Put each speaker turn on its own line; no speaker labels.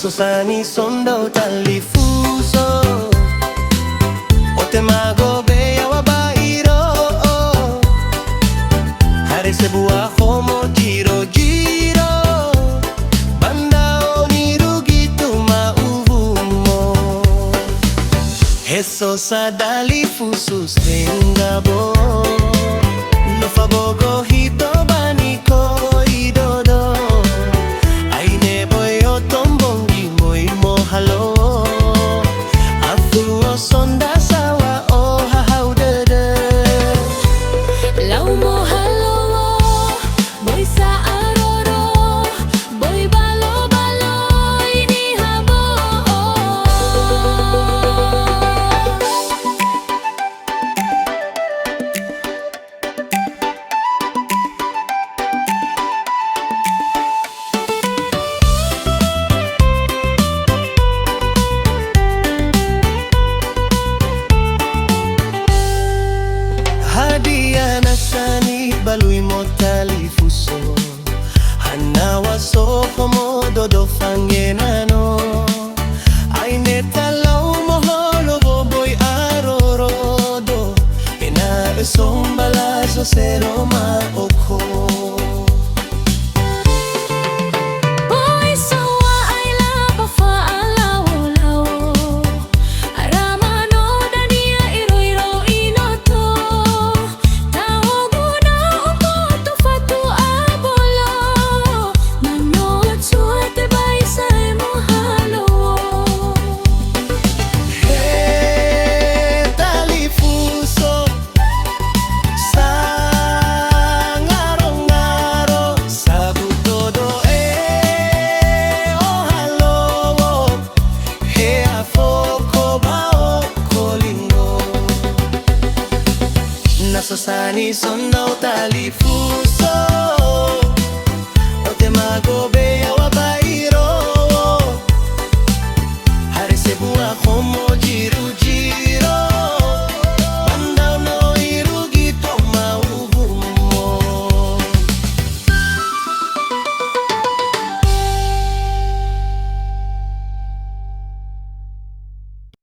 Nasosani sondo talifuso Otemago beya wabairo Hare sebuah homo jiro jiro Bandao nirugitu mauvumo Heso sadalifuso stengabo No fabogo hito baniko idodo Aine boyo tombongi moi mohalowo Afuo sonda sawa ohahaudede
Lau mohalowo boy sa aroro boy balo balo ini habo
Hadiah nasani balui mo talifuso Hanawa so como dodo fangenano Aine talau moholowo boy arorodo Ena esombala so sero ma oko
Boy sawa ay lapa fa alawo lawo Aramano dania iroiro inoto Taogo na uko tufatu abolo Manot suate bay sa mohalowo
Hey talifuso Sa ngaro-ngaro Sabut todo ohalowo Hey afoko bao kolingo Nasosani sondo talifuso Otemago beya wabairo Hare sebuah homo